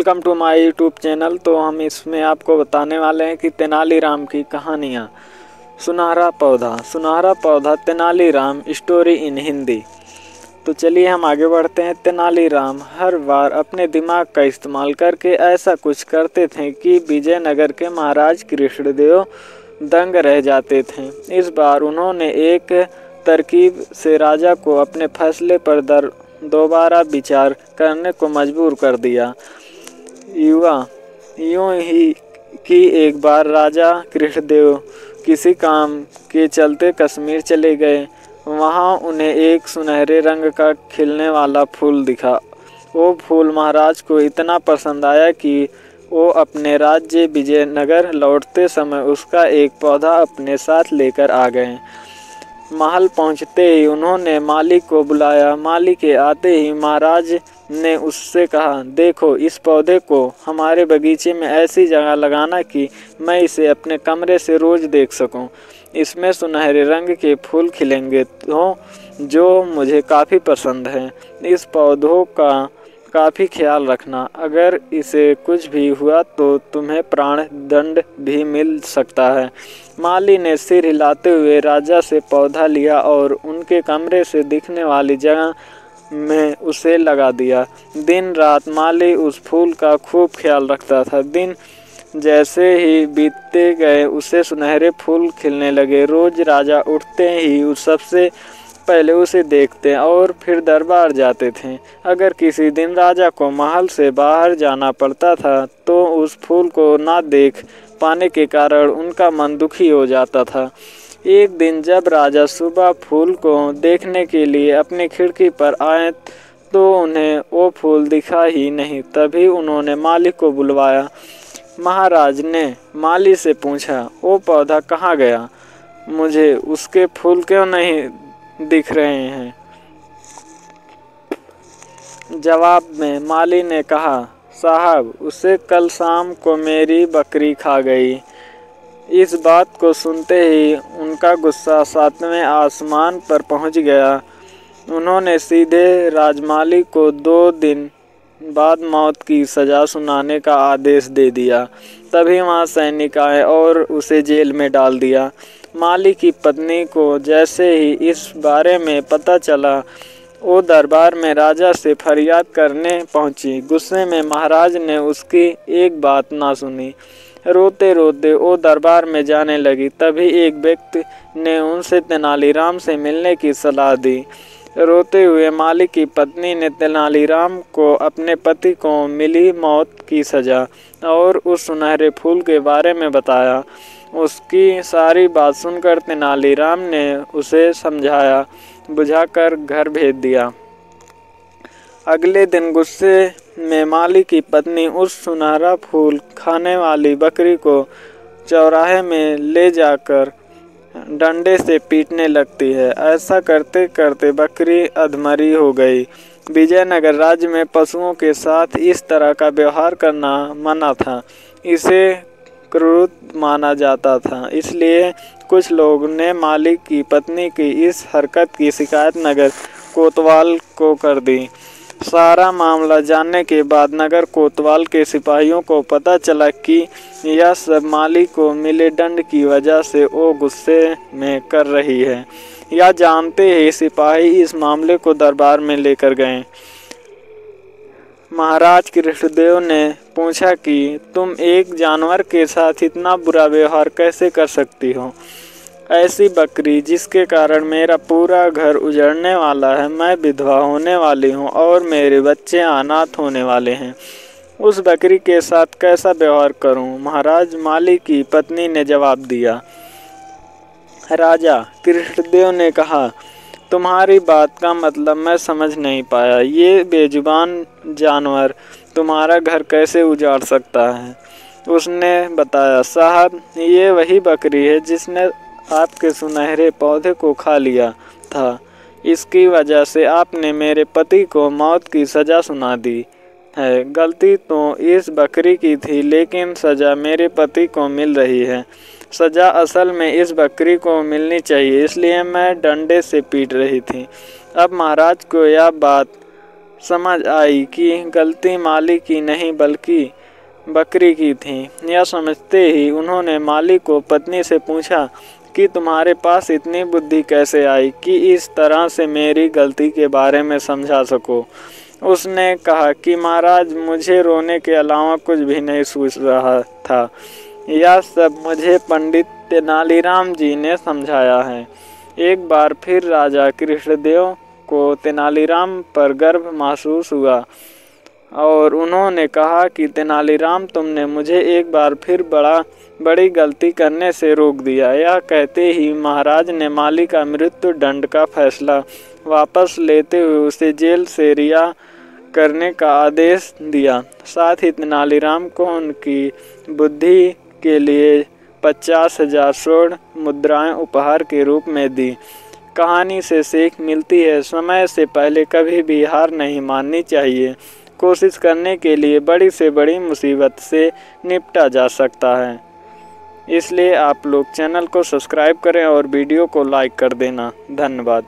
Welcome to my YouTube channel. तो हम इसमें आपको बताने वाले हैं कि तेनालीराम की कहानियाँ। सुनहरा पौधा तेनालीराम स्टोरी इन हिंदी। तो चलिए हम आगे बढ़ते हैं। तेनालीराम हर बार अपने दिमाग का इस्तेमाल करके ऐसा कुछ करते थे कि विजयनगर के महाराज कृष्णदेव दंग रह जाते थे। इस बार उन्होंने एक तरकीब से राजा को अपने फैसले पर दोबारा विचार करने को मजबूर कर दिया। यूं ही कि एक बार राजा कृष्णदेव किसी काम के चलते कश्मीर चले गए। वहां उन्हें एक सुनहरे रंग का खिलने वाला फूल दिखा। वो फूल महाराज को इतना पसंद आया कि वो अपने राज्य विजयनगर लौटते समय उसका एक पौधा अपने साथ लेकर आ गए। महल पहुंचते ही उन्होंने माली को बुलाया। माली के आते ही महाराज ने उससे कहा, देखो इस पौधे को हमारे बगीचे में ऐसी जगह लगाना कि मैं इसे अपने कमरे से रोज देख सकूं। इसमें सुनहरे रंग के फूल खिलेंगे जो मुझे काफ़ी पसंद है। इस पौधों का काफ़ी ख्याल रखना। अगर इसे कुछ भी हुआ तो तुम्हें प्राण दंड भी मिल सकता है। माली ने सिर हिलाते हुए राजा से पौधा लिया और उनके कमरे से दिखने वाली जगह में उसे लगा दिया। दिन रात माली उस फूल का खूब ख्याल रखता था। दिन जैसे ही बीतते गए उसे सुनहरे फूल खिलने लगे। रोज राजा उठते ही सबसे पहले उसे देखते और फिर दरबार जाते थे। अगर किसी दिन राजा को महल से बाहर जाना पड़ता था तो उस फूल को ना देख पाने के कारण उनका मन दुखी हो जाता था। एक दिन जब राजा सुबह फूल को देखने के लिए अपनी खिड़की पर आए तो उन्हें वो फूल दिखा ही नहीं। तभी उन्होंने माली को बुलवाया। महाराज ने माली से पूछा, वो पौधा कहाँ गया? मुझे उसके फूल क्यों नहीं दिख रहे हैं? जवाब में माली ने कहा, साहब उसे कल शाम को मेरी बकरी खा गई। इस बात को सुनते ही उनका गुस्सा 7वें आसमान पर पहुंच गया। उन्होंने सीधे राजमाली को 2 दिन बाद मौत की सज़ा सुनाने का आदेश दे दिया। तभी वहाँ सैनिक आए और उसे जेल में डाल दिया। माली की पत्नी को जैसे ही इस बारे में पता चला वो दरबार में राजा से फरियाद करने पहुंची। गुस्से में महाराज ने उसकी एक बात ना सुनी। रोते रोते वो दरबार में जाने लगी। तभी एक व्यक्ति ने उनसे तेनालीराम से मिलने की सलाह दी। रोते हुए माली की पत्नी ने तेनालीराम को अपने पति को मिली मौत की सज़ा और उस सुनहरे फूल के बारे में बताया। उसकी सारी बात सुनकर तेनालीराम ने उसे समझाया बुझाकर घर भेज दिया। अगले दिन गुस्से में माली की पत्नी उस सुनहरा फूल खाने वाली बकरी को चौराहे में ले जाकर डंडे से पीटने लगती है। ऐसा करते करते बकरी अधमरी हो गई। विजयनगर राज्य में पशुओं के साथ इस तरह का व्यवहार करना मना था। इसे क्रूर माना जाता था। इसलिए कुछ लोगों ने माली की पत्नी की इस हरकत की शिकायत नगर कोतवाल को कर दी। सारा मामला जानने के बाद नगर कोतवाल के सिपाहियों को पता चला कि यह सब माली को मिले दंड की वजह से वो गुस्से में कर रही है। यह जानते ही सिपाही इस मामले को दरबार में लेकर गए। महाराज कृष्णदेव ने पूछा कि तुम एक जानवर के साथ इतना बुरा व्यवहार कैसे कर सकती हो? ऐसी बकरी जिसके कारण मेरा पूरा घर उजड़ने वाला है, मैं विधवा होने वाली हूँ और मेरे बच्चे अनाथ होने वाले हैं, उस बकरी के साथ कैसा व्यवहार करूँ? महाराज माली की पत्नी ने जवाब दिया। राजा कृष्णदेव ने कहा, तुम्हारी बात का मतलब मैं समझ नहीं पाया। ये बेजुबान जानवर तुम्हारा घर कैसे उजाड़ सकता है? उसने बताया, साहब ये वही बकरी है जिसने आपके सुनहरे पौधे को खा लिया था। इसकी वजह से आपने मेरे पति को मौत की सज़ा सुना दी है। गलती तो इस बकरी की थी लेकिन सज़ा मेरे पति को मिल रही है। सज़ा असल में इस बकरी को मिलनी चाहिए, इसलिए मैं डंडे से पीट रही थी। अब महाराज को यह बात समझ आई कि गलती माली की नहीं बल्कि बकरी की थी। यह समझते ही उन्होंने माली को पत्नी से पूछा कि तुम्हारे पास इतनी बुद्धि कैसे आई कि इस तरह से मेरी गलती के बारे में समझा सको। उसने कहा कि महाराज, मुझे रोने के अलावा कुछ भी नहीं सूझ रहा था। यह सब मुझे पंडित तेनालीराम जी ने समझाया है। एक बार फिर राजा कृष्णदेव को तेनालीराम पर गर्व महसूस हुआ और उन्होंने कहा कि तेनालीराम, तुमने मुझे एक बार फिर बड़ी गलती करने से रोक दिया। यह कहते ही महाराज ने माली का मृत्यु दंड का फैसला वापस लेते हुए उसे जेल से रिहा करने का आदेश दिया। साथ ही तेनालीराम को उनकी बुद्धि के लिए 50,000 स्वर्ण मुद्राएं उपहार के रूप में दी। कहानी से सीख मिलती है, समय से पहले कभी भी हार नहीं माननी चाहिए। कोशिश करने के लिए बड़ी से बड़ी मुसीबत से निपटा जा सकता है। इसलिए आप लोग चैनल को सब्सक्राइब करें और वीडियो को लाइक कर देना। धन्यवाद।